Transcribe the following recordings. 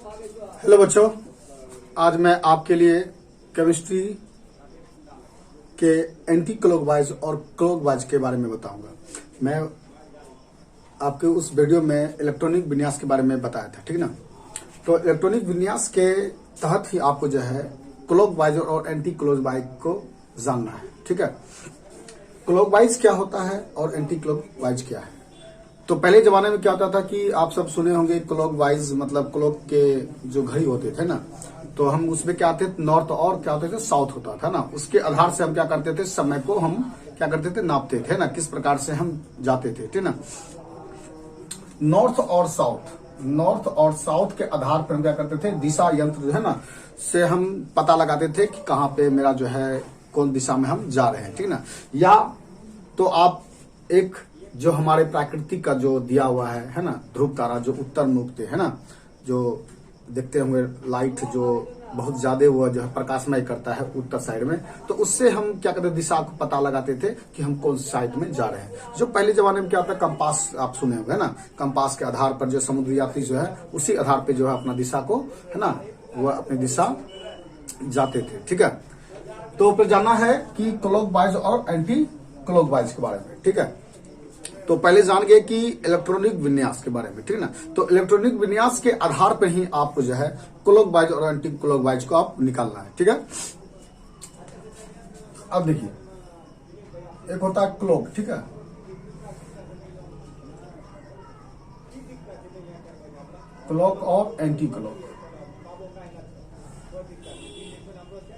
Hello बच्चों, आज मैं आपके लिए केमिस्ट्री के एंटी क्लॉकवाइज और क्लॉकवाइज के बारे में बताऊंगा। मैं आपके उस वीडियो में इलेक्ट्रॉनिक विन्यास के बारे में बताया था, ठीक ना। तो इलेक्ट्रॉनिक विन्यास के तहत ही आपको जो है क्लॉकवाइज और एंटी क्लॉकवाइज को जानना है, ठीक है। क्लॉकवाइज क्या होता है और एंटी क्लॉकवाइज क्या है। तो पहले जमाने में क्या होता था कि आप सब सुने होंगे क्लॉकवाइज मतलब क्लॉक के जो घड़ी होते थे ना, तो हम उसमें क्या आते थे नॉर्थ और क्या होते थे साउथ होता था ना। उसके आधार से हम क्या करते थे, समय को हम क्या करते थे, नापते थे ना, किस प्रकार से हम जाते थे, ठीक ना। नॉर्थ और साउथ के आधार पर हम क्या करते थे, दिशा यंत्र जो है ना से हम पता लगाते थे कि कहाँ पे मेरा जो है कौन दिशा में हम जा रहे हैं, ठीक ना। या तो आप एक जो हमारे प्राकृतिक का जो दिया हुआ है ना, ध्रुव तारा जो उत्तर मुख पे है ना, जो देखते होंगे लाइट जो बहुत ज्यादा वो जो है प्रकाशमय करता है उत्तर साइड में, तो उससे हम क्या करते थे, दिशा को पता लगाते थे कि हम कौन सी साइड में जा रहे हैं। जो पहले जमाने में क्या होता है, कंपास आप सुने होंगे ना, कंपास के आधार पर जो समुद्री यात्री जो है उसी आधार पर जो है अपना दिशा को है ना, वह अपनी दिशा जाते थे, ठीक है। तो फिर जानना है कि क्लॉकवाइज और एंटी क्लॉकवाइज के बारे में, ठीक है। तो पहले जान गए कि इलेक्ट्रॉनिक विन्यास के बारे में, ठीक ना। तो इलेक्ट्रॉनिक विन्यास के आधार पर ही आपको जो है क्लॉकवाइज और एंटी क्लॉकवाइज को आप निकालना है, ठीक है। अब देखिए, एक होता है क्लॉक, ठीक है। क्लॉक और एंटी क्लॉक,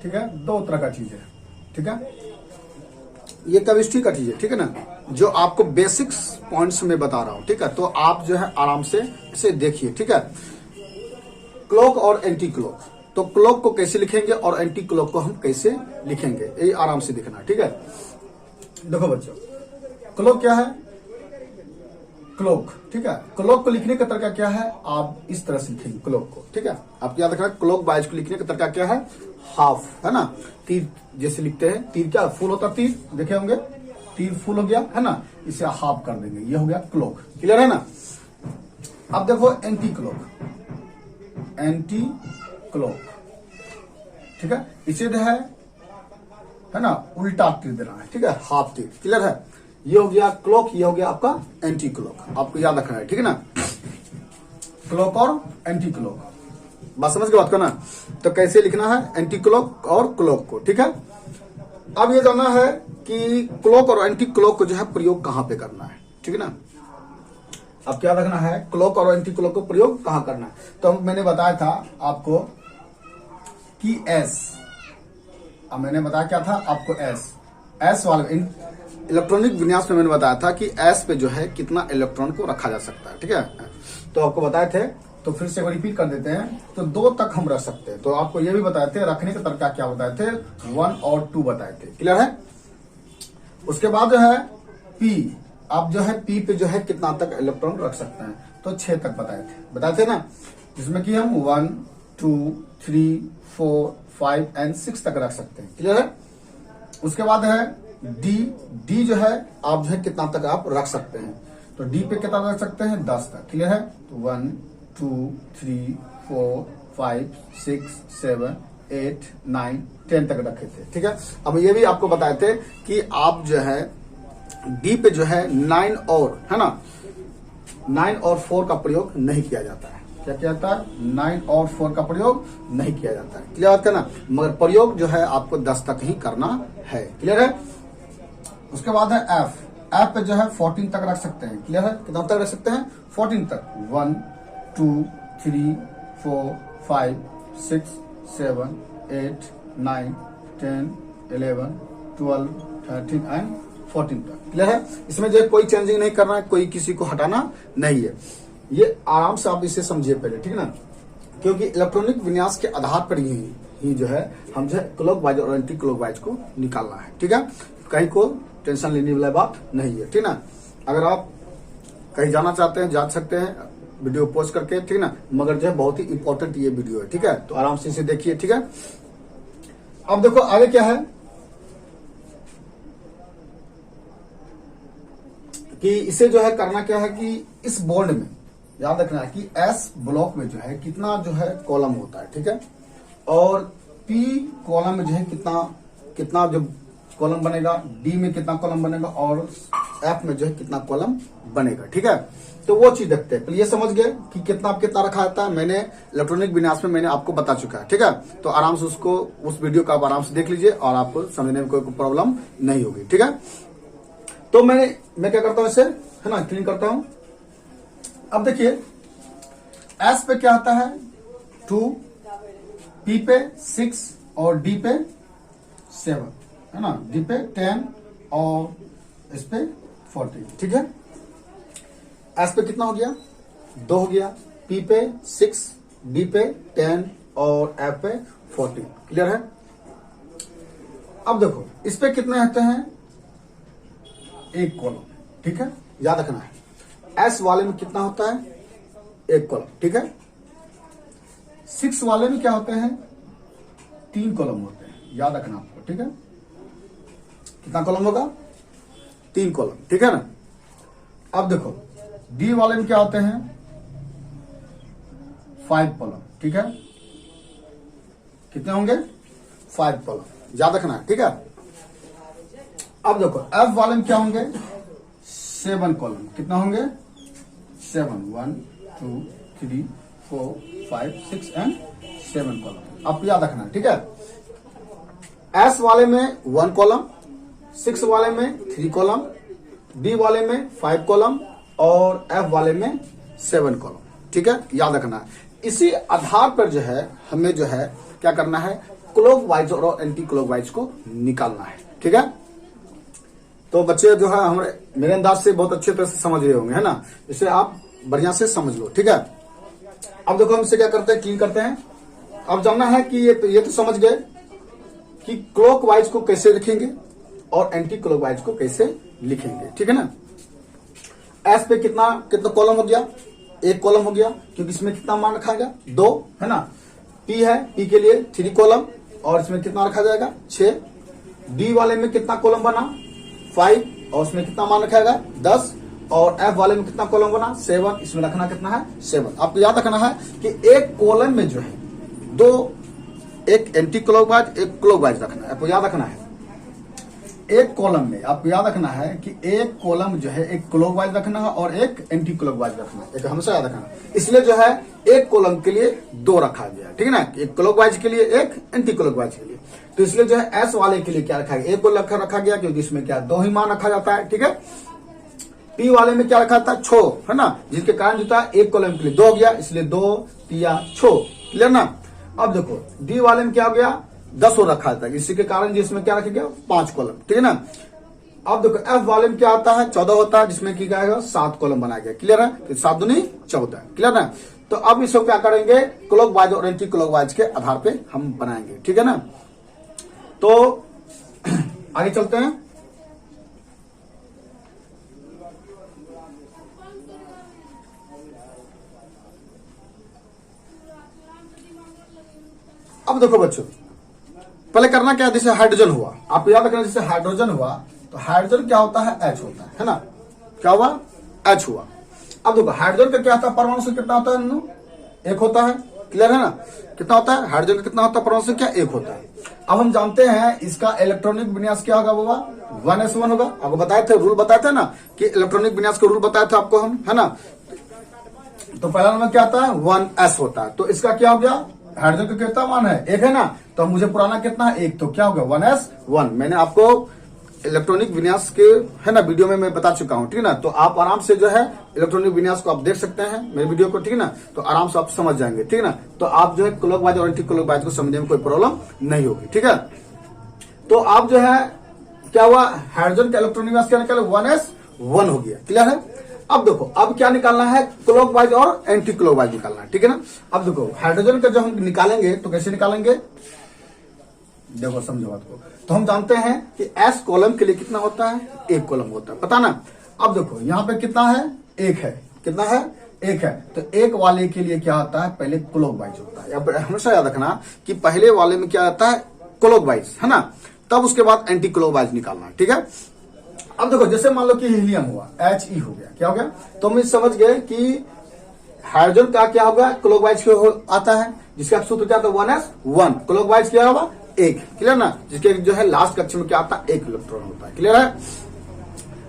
ठीक है, दो तरह का चीज है, ठीक है। ये केमिस्ट्री का चीज है, ठीक है ना, जो आपको बेसिक्स पॉइंट्स में बता रहा हूं, ठीक है। तो आप जो है आराम से इसे देखिए, ठीक है। क्लॉक और एंटी क्लॉक, तो क्लॉक को कैसे लिखेंगे और एंटी क्लॉक को हम कैसे लिखेंगे, ये आराम से देखना, ठीक है। देखो बच्चों, क्लॉक क्या है, क्लॉक, ठीक है। क्लॉक को लिखने का तरीका क्या है, आप इस तरह से लिखेंगे क्लॉक को, ठीक है। आप याद रखना, क्लॉकवाइज को लिखने का तरीका क्या है, हाफ, है ना, तीर जैसे लिखते हैं। तीर क्या फुल होता, तीर देखे होंगे, तीर फुल हो गया है ना, इसे हाफ कर देंगे, ये हो गया क्लॉक, क्लियर है ना। अब देखो एंटी क्लॉक, ठीक है, इसे जो है ना उल्टा तीर देना है, ठीक है, हाफ तीर, क्लियर है। ये हो गया क्लॉक, ये हो गया आपका एंटी क्लॉक, आपको याद रखना है, ठीक है ना। क्लॉक और एंटी क्लॉक, बात समझ के बात करना। तो कैसे लिखना है एंटी क्लॉक और क्लॉक को, ठीक है। अब ये जानना है कि क्लॉक और एंटी क्लॉक को जो है प्रयोग कहां पे करना है, ठीक है ना। अब क्या रखना है, क्लॉक और एंटी क्लॉक को प्रयोग कहां करना है। तो मैंने बताया था आपको कि एस, अब मैंने बताया क्या था आपको, एस वाले इलेक्ट्रॉनिक विन्यास में मैंने बताया था कि एस पे जो है कितना इलेक्ट्रॉन को रखा जा सकता है, ठीक है। तो आपको बताए थे, तो फिर से रिपीट कर देते हैं। तो 2 तक हम रख सकते हैं। तो आपको ये भी बताए थे, रखने का तरीका क्या बताए थे, 1 और 2 बताए थे, क्लियर है। उसके बाद जो है पी, आप जो है पी पे जो है कितना तक इलेक्ट्रॉन रख सकते हैं, तो 6 तक बताए थे ना, जिसमें कि हम 1 2 3 4 5 एंड 6 तक रख सकते हैं, क्लियर है। उसके बाद है डी जो है आप जो है कितना तक आप रख सकते हैं, तो डी पे कितना रख सकते हैं, 10 तक, क्लियर है। तो 1 2 3 4 5 6 7 8 9 10 तक रखे थे, ठीक है। अब ये भी आपको बताए थे कि आप जो है डी पे जो है 9 और है ना, 9 और 4 का प्रयोग नहीं किया जाता है। क्या किया जाता है, 9 और 4 का प्रयोग नहीं किया जाता है, क्लियर बात करना। मगर प्रयोग जो है आपको 10 तक ही करना है, क्लियर है। उसके बाद है एफ पे जो है 14 तक रख सकते हैं, क्लियर है। कितना तक रख सकते हैं, 14 तक, 1 2 3 4 5 6 7 8 9 10 11 12 13 एंड 14 तक, क्लियर है। इसमें जो है कोई चेंजिंग नहीं करना है, कोई किसी को हटाना नहीं है। ये आराम से आप इसे समझिए पहले, ठीक है ना, क्योंकि इलेक्ट्रॉनिक विन्यास के आधार पर ही जो है हम जो है क्लॉकवाइज और एंटी क्लॉकवाइज को निकालना है, ठीक है। कहीं को टेंशन लेने वाला बात नहीं है, ठीक ना। अगर आप कहीं जाना चाहते हैं जा सकते हैं वीडियो पोस्ट करके, ठीक ना, मगर जो है बहुत ही इंपॉर्टेंट ये वीडियो है, ठीक है। तो आराम से इसे देखिए, ठीक है। अब देखो आगे क्या है कि इसे जो है करना क्या है कि इस बॉन्ड में याद रखना है कि एस ब्लॉक में जो है कितना जो है कॉलम होता है, ठीक है, और पी कॉलम में जो है कितना कितना जो कॉलम बनेगा, डी में कितना कॉलम बनेगा और एफ में जो है कितना कॉलम बनेगा, ठीक है। तो वो चीज देखते हैं। ये समझ गए कि कितना रखा जाता है। मैंने इलेक्ट्रॉनिक विन्यास में मैंने आपको बता चुका है, ठीक है। तो आराम से उसको उस वीडियो को आप आराम से देख लीजिए और आपको समझने में कोई प्रॉब्लम नहीं होगी, ठीक है। तो मैं क्या करता हूं इसे, है ना, क्लीन करता हूं। अब देखिए एस पे क्या आता है 2, पी पे 6 और डी पे 7, है ना, डी पे 10 और इस पे 40, ठीक है। एस पे कितना हो गया 2 हो गया, पी पे 6, डी पे 10 और एफ पे 40, क्लियर है। अब देखो इस पे कितने आते हैं, एक कॉलम, ठीक है, याद रखना है। एस वाले में कितना होता है, एक कॉलम, ठीक है। 6 वाले में क्या होते हैं, 3 कॉलम होते हैं, याद रखना आपको, ठीक है। कितना कॉलम होगा, 3 कॉलम, ठीक है ना। अब देखो डी वाले में क्या होते हैं, 5 कॉलम, ठीक है। कितने होंगे, 5 कॉलम, याद रखना है, ठीक है। अब देखो एफ वाले में क्या होंगे, 7 कॉलम, कितना होंगे 7, 1 2 3 4 5 6 एंड 7 कॉलम, आपको याद रखना है, ठीक है। एस वाले में 1 कॉलम, 6 वाले में 3 कॉलम, डी वाले में 5 कॉलम और एफ वाले में 7 कॉलम, ठीक है, याद रखना है। इसी आधार पर जो है हमें जो है क्या करना है, क्लॉकवाइज और एंटी क्लॉकवाइज को निकालना है, ठीक है। तो बच्चे जो है हमारे मेरे अंदाज से बहुत अच्छे तरह से समझ रहे होंगे, है ना। इसे आप बढ़िया से समझ लो, ठीक है। अब देखो हम इसे क्या करते हैं, क्लीन करते हैं। अब जानना है कि ये तो समझ गए कि क्लॉकवाइज को कैसे लिखेंगे और एंटी क्लॉकवाइज को कैसे लिखेंगे, ठीक है ना। एस पे कितना कॉलम हो गया, एक कॉलम हो गया, क्योंकि इसमें कितना मान रखा जाएगा 2, है ना। पी है, पी के लिए 3 कॉलम और इसमें कितना रखा जाएगा 6। डी वाले में कितना कॉलम बना 5 और उसमें कितना मान रखा जाएगा 10 और एफ वाले में कितना कॉलम बना 7, इसमें रखना कितना है 7। आपको याद रखना है कि एक कॉलम में जो है 2, एक एंटी क्लॉकवाइज एक क्लॉकवाइज रखना है, आपको याद रखना है। एक कॉलम में आपको याद रखना है कि एक कॉलम जो है एक क्लॉकवाइज रखना है और एक एंटी क्लॉकवाइज रखना है, एक हमेशा याद रखना है। इसलिए जो है एक कॉलम के लिए 2 रखा गया, ठीक है ना, एक क्लॉकवाइज के लिए एक एंटी क्लॉकवाइज के लिए। तो इसलिए जो है एस वाले के लिए क्या रखा गया, एक को रखा गया क्योंकि इसमें क्या 2 ही मान रखा जाता है, ठीक है। पी वाले में क्या रखा था 6, है ना, जिसके कारण जो था एक कॉलम के लिए 2 हो गया, इसलिए 2 3 6, क्लियर ना। अब देखो डी वाले में क्या हो गया 10 रखा था, इसी के कारण जिसमें क्या रखा गया 5 कॉलम, ठीक है ना। अब देखो एफ वाले में क्या आता है 14 होता है, जिसमें की गया 7 कॉलम बनाया गया, क्लियर है। तो 7 दूनी 14, क्लियर है। तो अब इसको क्या करेंगे, क्लॉकवाइज और एंटी क्लॉकवाइज के आधार पे हम बनाएंगे, ठीक है ना। तो आगे चलते हैं। अब देखो बच्चों पहले करना क्या है, जैसे हाइड्रोजन हुआ, आप याद रखना, जैसे हाइड्रोजन हुआ तो हाइड्रोजन क्या होता है H होता है ना, क्या हुआ H हुआ। अब देखो हाइड्रोजन का क्या होता है, परमाणु संख्या कितना होता है, 1 होता है, क्लियर है ना। कितना होता है हाइड्रोजन का, कितना होता है परमाणु संख्या 1 होता है। अब हम जानते हैं इसका इलेक्ट्रॉनिक विन्यास क्या होगा बाबा 1s1 होगा। आपको बताए थे, रूल बताए थे ना कि इलेक्ट्रॉनिक विन्यास का रूल बताए थे आपको हम, है ना। तो पहला नंबर क्या आता है 1s होता है, तो इसका क्या हो गया, हाइड्रोजन का कितना मान है 1 है ना, तो मुझे पुराना कितना है 1, तो क्या होगा 1s1। मैंने आपको इलेक्ट्रॉनिक विन्यास के, है ना, वीडियो में मैं बता चुका हूं, ठीक है ना। तो आप आराम से जो है इलेक्ट्रॉनिक विन्यास को आप देख सकते हैं मेरे वीडियो को, ठीक है ना। तो आराम से आप समझ जाएंगे, ठीक है ना। तो आप जो है क्लॉकवाइज और एंटी क्लॉकवाइज को समझने में कोई प्रॉब्लम नहीं होगी, ठीक है। तो आप जो है क्या हुआ, हाइड्रोजन का इलेक्ट्रॉनिक विन्यास क्या निकाले 1s1 हो गया, क्लियर है। अब देखो अब क्या निकालना है, क्लॉकवाइज और एंटी क्लॉकवाइज निकालना है, ठीक है ना। अब देखो हाइड्रोजन का जो हम निकालेंगे तो कैसे निकालेंगे, देखो समझो बात को। तो हम जानते हैं कि एस कॉलम के लिए कितना होता है 1 कॉलम होता है, पता ना। अब देखो यहाँ पे कितना है 1 है, कितना है 1 है, तो 1 वाले के लिए क्या होता है पहले क्लॉकवाइज होता है। अब हमेशा याद रखना कि पहले वाले में क्या आता है क्लॉकवाइज, है ना, तब उसके बाद एंटी क्लॉकवाइज निकालना है, ठीक है। अब देखो जैसे मान लो कि हीलियम हुआ He हो गया, क्या हो गया, तो हम समझ गए कि हाइड्रोजन का क्या होगा, क्लॉकवाइज आता है, जिसका सूत्र क्या था 1s1, क्लॉकवाइज क्या होगा 1, क्लियर ना, जिसके जो है लास्ट कक्ष में क्या आता है 1 इलेक्ट्रॉन होता है, क्लियर है।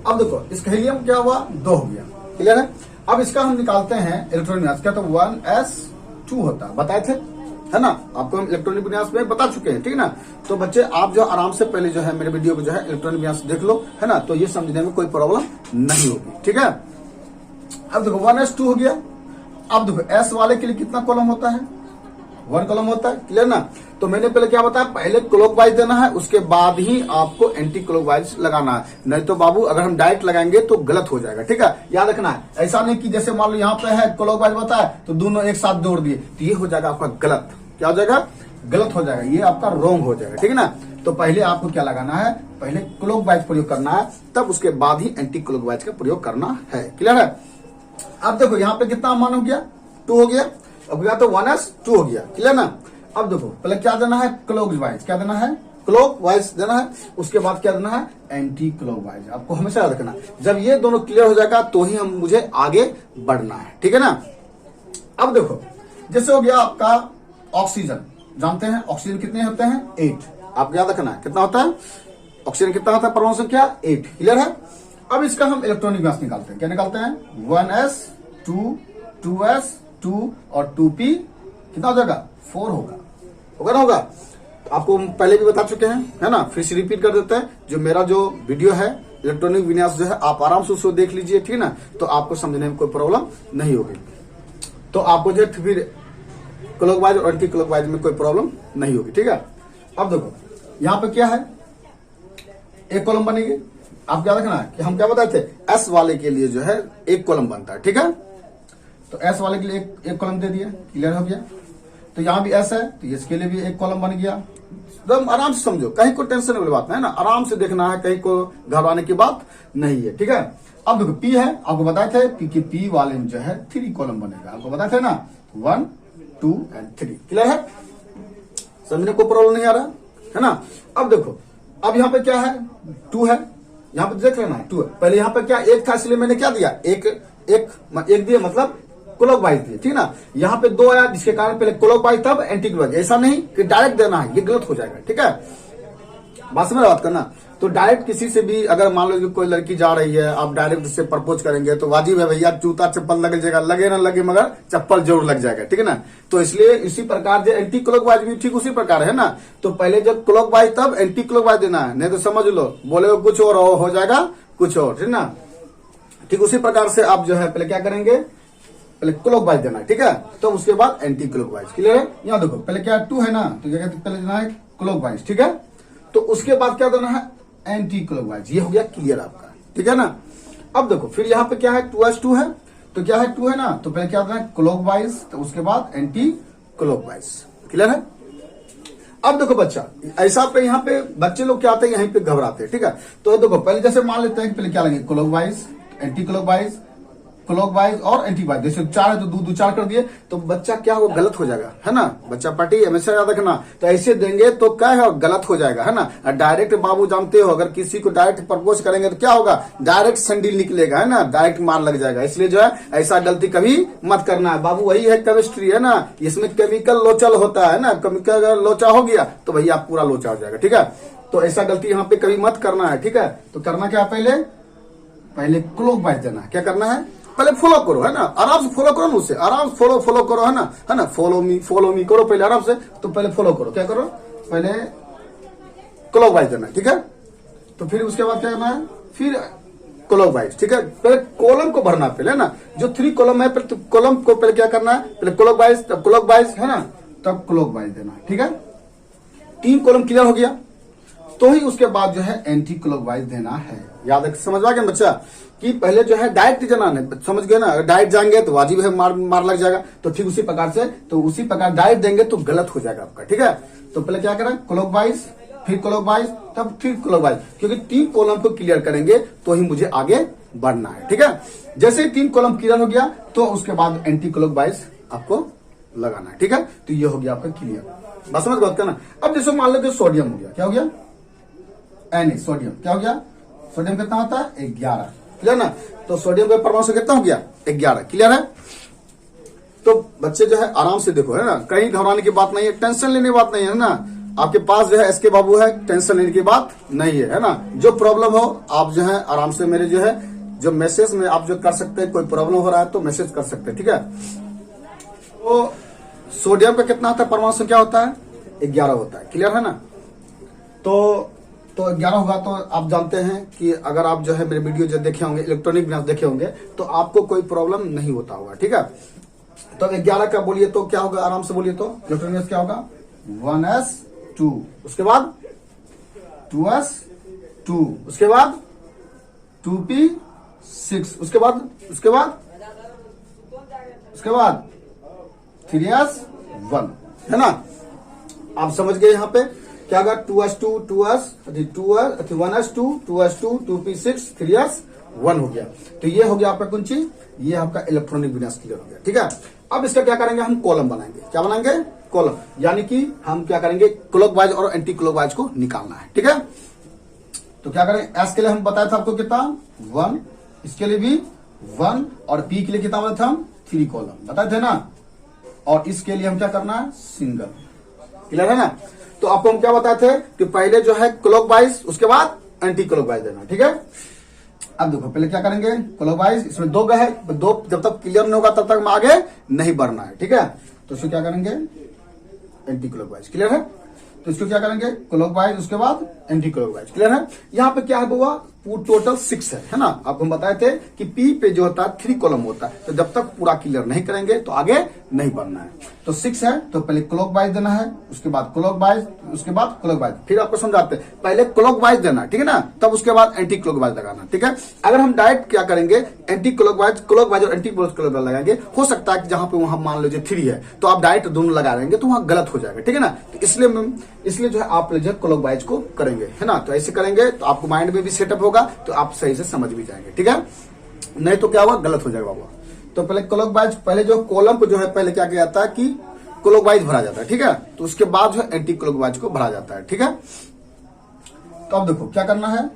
अब देखो इसका हीलियम क्या हुआ 2 हो गया, क्लियर है। अब इसका हम निकालते हैं इलेक्ट्रॉनिक विन्यास, क्या तो 1s2 होता है, बताए थे है ना, आपको हम इलेक्ट्रॉनिक विन्यास में बता चुके हैं, ठीक है ना। तो बच्चे आप जो आराम से पहले जो है मेरे वीडियो को जो है इलेक्ट्रॉनिक विन्यास देख लो, है ना, तो ये समझने में कोई प्रॉब्लम नहीं होगी, ठीक है। अब देखो 1s2 हो गया। अब देखो s वाले के लिए कितना कॉलम होता है, 1 कॉलम होता है, क्लियर ना। तो मैंने पहले क्या बताया, पहले क्लॉकवाइज देना है, उसके बाद ही आपको एंटी क्लॉकवाइज लगाना है, नहीं तो बाबू अगर हम डायरेक्ट लगाएंगे तो गलत हो जाएगा, ठीक है, याद रखना है। ऐसा नहीं कि जैसे मान लो यहाँ पे है क्लॉकवाइज बताया तो दोनों एक साथ जोड़ दिए, तो ये हो जाएगा आपका गलत, क्या हो जाएगा, गलत हो जाएगा, ये आपका रॉन्ग हो जाएगा, ठीक है ना। तो पहले आपको क्या लगाना है, पहले क्लॉकवाइज प्रयोग करना है, तब उसके बाद ही एंटी क्लॉकवाइज का प्रयोग करना है, क्लियर है। अब देखो यहाँ पे कितना मान हो गया 2 हो गया, अब गया तो 1s2 हो गया, क्लियर ना। अब देखो पहले क्या देना है, क्लॉकवाइज, क्या देना है, क्लॉकवाइज देना है, उसके बाद क्या देना है, एंटी क्लॉकवाइज। आपको हमेशा याद रखना, जब ये दोनों क्लियर हो जाएगा तो ही हम मुझे आगे बढ़ना है, ठीक है ना। अब देखो जैसे हो गया आपका ऑक्सीजन, जानते हैं ऑक्सीजन कितने होते हैं 8, आपको याद रखना है कितना होता है ऑक्सीजन, कितना होता है परमाणु संख्या 8, क्लियर है। अब इसका हम इलेक्ट्रॉनिक विन्यास निकालते हैं, क्या निकालते हैं 1s2 2s2 और 2p, कितना हो जाएगा 4 होगा ना, होगा। आपको हम पहले भी बता चुके हैं, है ना, फिर से रिपीट कर देते हैं। जो मेरा जो वीडियो है इलेक्ट्रॉनिक विन्यास जो है आप आराम से उसको देख लीजिए, ठीक है ना, तो आपको समझने में कोई प्रॉब्लम नहीं होगी। तो आपको जो फिर क्लॉकवाइज और एंटी क्लॉकवाइज में कोई प्रॉब्लम नहीं होगी, ठीक है। अब देखो यहाँ पे क्या है, एक कॉलम बनेगी, आप क्या रखना है कि हम क्या बताए थे, एस वाले के लिए जो है एक कॉलम बनता है, ठीक है। तो एस वाले के लिए एक कॉलम दे दिया, क्लियर हो गया। तो यहाँ भी एस है तो इसके लिए भी एक कॉलम बन गया, एकदम आराम से समझो, कहीं को टेंशन वाली बात नहीं है ना, आराम से देखना है, कहीं को घबराने की बात नहीं है, ठीक है। अब देखो पी है, आपको बताए थे पी वाले में जो है 3 कॉलम बनेगा, आपको बताए थे ना 1 2 एंड 3, क्लियर है, समझने को प्रॉब्लम नहीं आ रहा है ना। अब देखो अब यहाँ पे क्या है 2 है, यहाँ पे देख लेना है 2 है, पहले यहाँ पे क्या 1 था, इसलिए मैंने क्या दिया एक दिया, मतलब क्लॉकवाइज दिए, ठीक है ना। यहाँ पे 2 आया, जिसके कारण पहले क्लॉकवाइज तब एंटी क्लॉकवाइज, ऐसा नहीं कि डायरेक्ट देना है, ये गलत हो जाएगा, ठीक है, बात समझ बात करना। तो डायरेक्ट किसी से भी अगर मान लो कि कोई लड़की जा रही है, आप डायरेक्ट उससे प्रपोज करेंगे तो वाजिब है भैया, जूता चप्पल लग जाएगा, लगे ना लगे मगर चप्पल जरूर लग जाएगा, ठीक है ना। तो इसलिए इसी प्रकार जो एंटी क्लॉकवाइज भी ठीक उसी प्रकार है ना। तो पहले जब क्लॉकवाइज तब एंटी क्लॉकवाइज देना है, नहीं तो समझ लो बोले कुछ और हो जाएगा कुछ और, ठीक ना। ठीक उसी प्रकार से आप जो है पहले क्या करेंगे, पहले क्लॉकवाइज देना है, ठीक है, तो उसके बाद एंटी क्लॉकवाइज, क्लियर है। यहाँ देखो पहले क्या 2 है ना, तो क्या कहते पहले देना है क्लॉकवाइज, ठीक है, तो उसके बाद क्या देना है एंटी क्लॉकवाइज, ये हो गया क्लियर आपका, ठीक है ना। अब देखो फिर यहाँ पे क्या है 2s2 है, तो क्या है 2 है ना, तो पहले क्या देना है क्लॉकवाइज, तो उसके बाद एंटी क्लॉकवाइज, क्लियर है। अब देखो बच्चा ऐसा पे यहाँ पे बच्चे लोग क्या आते हैं यहीं पे घबराते हैं, ठीक है। तो देखो पहले जैसे मान लेते हैं पहले क्या लेंगे क्लॉकवाइज एंटी क्लॉकवाइज क्लॉकवाइज और एंटीवाइज, जैसे 4 है तो 2 4 कर दिए, तो बच्चा क्या होगा गलत हो जाएगा, है ना। बच्चा पार्टी हमेशा याद रखना, तो ऐसे देंगे तो क्या है गलत हो जाएगा, है ना। डायरेक्ट बाबू जानते हो अगर किसी को डायरेक्ट प्रपोज करेंगे तो क्या होगा, डायरेक्ट संडील निकलेगा, है ना, डायरेक्ट मार लग जाएगा। इसलिए जो है ऐसा गलती कभी मत करना है बाबू, वही है केमिस्ट्री, है ना, इसमें केमिकल लोचल होता है ना, केमिकल अगर लोचा हो गया तो भैया पूरा लोचा हो जाएगा, ठीक है। तो ऐसा गलती यहाँ पे कभी मत करना है, ठीक है। तो करना क्या पहले क्लॉकवाइज देना है, क्या करना है पहले फॉलो करो, है ना, आराम से फॉलो करो, मुझसे आराम से फॉलो करो, है ना, फॉलो मी करो पहले आराम से। तो पहले फॉलो करो, क्या करो पहले क्लॉकवाइज देना, ठीक है। तो फिर उसके बाद क्या करना है, फिर क्लॉकवाइज, ठीक है। पहले कॉलम को भरना पहले, है ना, जो 3 कॉलम है पहले कॉलम को पहले क्या करना है, पहले क्लॉकवाइज तब क्लॉकवाइज, है ना, तब क्लॉकवाइज देना, ठीक है। 3 कॉलम क्लियर हो गया तो ही उसके बाद जो है एंटी क्लॉकवाइज देना है। याद रख, समझ आ गया बच्चा कि पहले जो है डायरेक्ट जाना है, समझ गए ना, डायरेक्ट जाएंगे तो वाजिब है मार लग जाएगा। तो ठीक उसी प्रकार से, तो उसी प्रकार डायरेक्ट देंगे तो गलत हो जाएगा आपका, ठीक है। तो पहले क्या करें क्लॉकवाइज, फिर क्लॉकवाइज, तब फिर क्लॉकवाइज, क्योंकि 3 कॉलम को क्लियर करेंगे तो ही मुझे आगे बढ़ना है, ठीक है। जैसे ही 3 कॉलम क्लियर हो गया तो उसके बाद एंटी क्लॉकवाइज आपको लगाना है, ठीक है। तो ये हो गया आपका क्लियर, बस समझ बात करना। अब जैसे मान लो सोडियम हो गया, क्या हो गया Na, सोडियम क्या हो गया, सोडियम कितना होता है 11, क्लियर ना। तो सोडियम का परमाणु कितना हो गया 11, क्लियर है। तो बच्चे जो है आराम से देखो, है ना, कहीं घबराने की बात नहीं है, टेंशन लेने की बात नहीं है ना। आपके पास जो है एसके बाबू है, टेंशन लेने की बात नहीं है ना। जो प्रॉब्लम हो आप जो है आराम से मेरे जो है जो मैसेज में आप जो कर सकते हैं, कोई प्रॉब्लम हो रहा है तो मैसेज कर सकते हैं, ठीक है। तो सोडियम का कितना होता है, परमाणु संख्या होता है 11 होता है, क्लियर है ना। तो 11 होगा तो आप जानते हैं कि अगर आप जो है मेरे वीडियो जो देखे होंगे, इलेक्ट्रॉनिक विनाश देखे होंगे, तो आपको कोई प्रॉब्लम नहीं होता होगा, ठीक है। तो 11 का बोलिए तो क्या होगा, आराम से बोलिए तो इलेक्ट्रॉनिक विनाश क्या होगा, 1s2, उसके बाद 2s2, उसके बाद 2p6, उसके बाद 3s1, है ना। आप समझ गए यहाँ पे क्या होगा, 2s2 1s2 2s2 2p6 3s1 हो गया। तो ये हो गया आपका कौन चीज, ये आपका इलेक्ट्रॉनिक विनाश क्लियर हो गया, ठीक है। अब इसका क्या करेंगे, हम कॉलम बनाएंगे, क्या बनाएंगे, कॉलम, यानी कि हम क्या करेंगे, क्लॉकवाइज और एंटी क्लॉकवाइज को निकालना है, ठीक है। तो क्या करें, एस के लिए हम बताया था आपको कितना 1, इसके लिए भी 1, और पी के लिए कितना बताया था हम 3 कॉलम बताए थे ना। और इसके लिए हम क्या करना है, सिंगल, क्लियर है ना। तो आपको हम क्या बताए थे कि पहले जो है क्लॉकवाइज, उसके बाद एंटी क्लॉकवाइज देना, ठीक है। अब देखो पहले क्या करेंगे, क्लॉकवाइज, इसमें 2 है, 2 जब तक क्लियर नहीं होगा तब तक हम आगे नहीं बढ़ना है, ठीक है। तो इसको क्या करेंगे, एंटी क्लॉकवाइज, क्लियर है। तो इसको क्या करेंगे, क्लॉकवाइज, उसके बाद एंटी क्लॉकवाइज, क्लियर है। यहाँ पे क्या है बुआ, टोटल 6 है ना। आपको हम बताए थे कि पी पे जो होता है 3 कॉलम होता है, तो जब तक पूरा क्लियर नहीं करेंगे तो आगे नहीं बढ़ना है। तो 6 है, तो पहले क्लॉकवाइज देना है, उसके बाद क्लॉकवाइज, उसके बाद क्लॉकवाइज, फिर आपको समझाते हैं, पहले क्लॉकवाइज देना, ठीक है ना, तब उसके बाद एंटी क्लॉकवाइज लगाना, ठीक है। अगर हम डायरेक्ट क्या करेंगे, एंटी क्लॉकवाइज और एंटी क्लॉकवाइज लगाएंगे, हो सकता है कि जहां पे वहां मान लीजिए 3 है तो आप डायरेक्ट दोनों लगा देंगे तो वहां गलत हो जाएगा, ठीक है ना। तो इसलिए जो है आप जो है क्लॉकवाइज को करेंगे, है ना। तो ऐसे करेंगे तो आपको माइंड में भी सेटअप होगा, तो आप सही से समझ भी जाएंगे, ठीक है। नहीं तो क्या होगा, गलत हो जाएगा बाबा। तो पहले क्लॉकवाइज, पहले जो कॉलम को जो है पहले क्या किया जाता है कि क्लॉकवाइज भरा जाता है, ठीक है। तो उसके बाद जो है एंटी क्लॉकवाइज को भरा जाता है, ठीक है। तो अब देखो क्या करना है,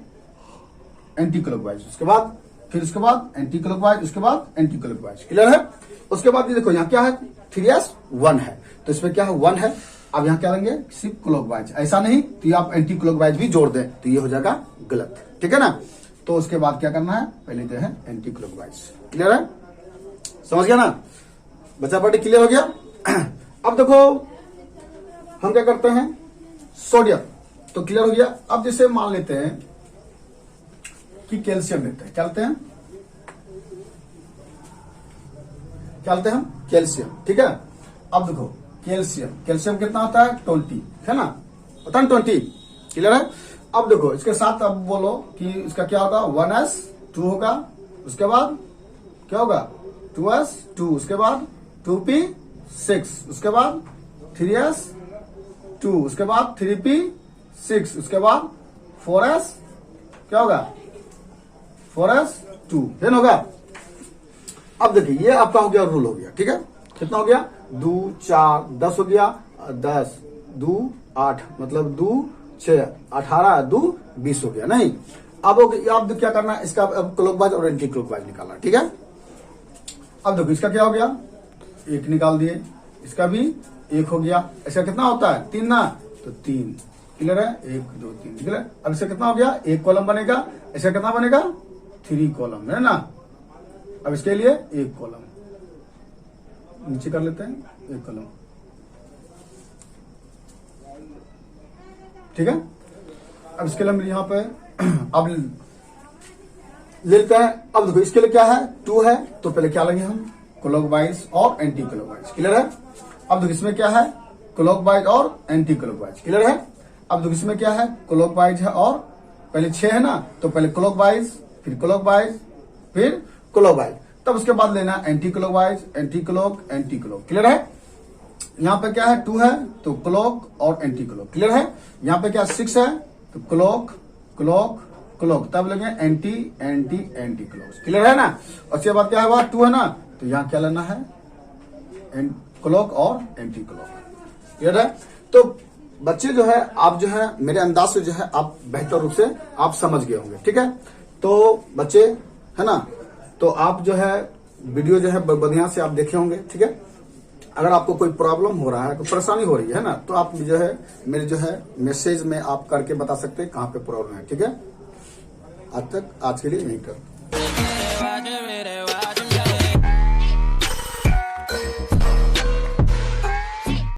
एंटी क्लॉकवाइज, उसके बाद फिर उसके बाद एंटी क्लॉकवाइज, उसके बाद एंटी क्लॉकवाइज, क्लियर है। उसके बाद ये देखो यहाँ क्या है, 3s1 है, तो इसमें क्या है 1 है। अब यहाँ क्या लेंगे, सिर्फ क्लॉकवाइज, ऐसा नहीं तो आप एंटी क्लॉकवाइज भी जोड़ दें तो ये हो जाएगा गलत, ठीक है ना। तो उसके बाद क्या करना है, पहले जो है एंटी क्लॉकवाइज, क्लियर है, समझ गया ना बच्चा, पार्टी क्लियर हो गया। अब देखो हम क्या करते हैं, सोडियम तो क्लियर हो गया। अब जैसे मान लेते हैं कि कैल्शियम लेते हैं, क्या लेते हैं, क्या लेते हैं हम, कैल्शियम, ठीक है। अब देखो कैल्शियम कितना होता है 20, है ना, पता है 20, क्लियर है। अब देखो इसके साथ अब बोलो कि इसका क्या होगा, 1s2 होगा, उसके बाद क्या होगा 2s2, उसके बाद 2p6, उसके बाद 3s2, उसके बाद 3p6, उसके बाद 4s क्या होगा 4s2, है ना होगा। अब देखिए ये आपका हो गया, रूल हो गया, ठीक है। कितना हो गया, 2 4 10 हो गया, 10 2 8, मतलब 2 6 18 2 20 हो गया, नहीं। अब क्या करना है, इसका क्लॉकवाइज और एंटी क्लॉकवाइज निकालना, ठीक है। अब देखो इसका क्या हो गया, 1 निकाल दिए, इसका भी 1 हो गया, इसका कितना होता है 3 ना, तो 3, क्लियर है, 1 2 3, क्लियर। अब इसका कितना हो गया, 1 कॉलम बनेगा, इसका कितना बनेगा 3 कॉलम, है ना। अब इसके लिए 1 कॉलम नीचे कर लेते हैं, 1 कॉलम, ठीक है। अब इसके लिए यहाँ पे अब ले लेते हैं। अब देखो इसके लिए क्या है, 2 है, तो पहले क्या लेंगे हम, क्लॉकवाइज और एंटी क्लॉकवाइज, क्लियर है। अब देखो इसमें क्या है, क्लॉकवाइज और एंटी क्लॉकवाइज, क्लियर है। अब देखो इसमें क्या है, क्लॉकवाइज है और पहले 6 है ना, तो पहले क्लॉकवाइज, फिर क्लॉकवाइज, फिर क्लॉकवाइज, तब उसके बाद लेना anti clockwise, anti clock, anti clock, clear है। यहाँ पे क्या है 2 है, तो क्लॉक और एंटी क्लॉक, क्लियर है। यहाँ पे क्या 6 है, तो क्लॉक क्लॉक क्लॉक, तब लेंगे anti anti anti clock, clear है ना। और उसके बाद क्या है 2 है ना, तो यहाँ क्या लेना है, क्लॉक और एंटी क्लॉक, क्लियर है। तो बच्चे जो है आप जो है मेरे अंदाज से जो है आप बेहतर रूप से आप समझ गए होंगे, ठीक है। तो बच्चे है ना, तो आप जो है वीडियो जो है बढ़िया से आप देखे होंगे, ठीक है। अगर आपको कोई प्रॉब्लम हो रहा है, कोई परेशानी हो रही है ना, तो आप जो है मेरे जो है मैसेज में आप करके बता सकते हैं कहाँ पे प्रॉब्लम है। ठीक है, आज के लिए यहीं तक।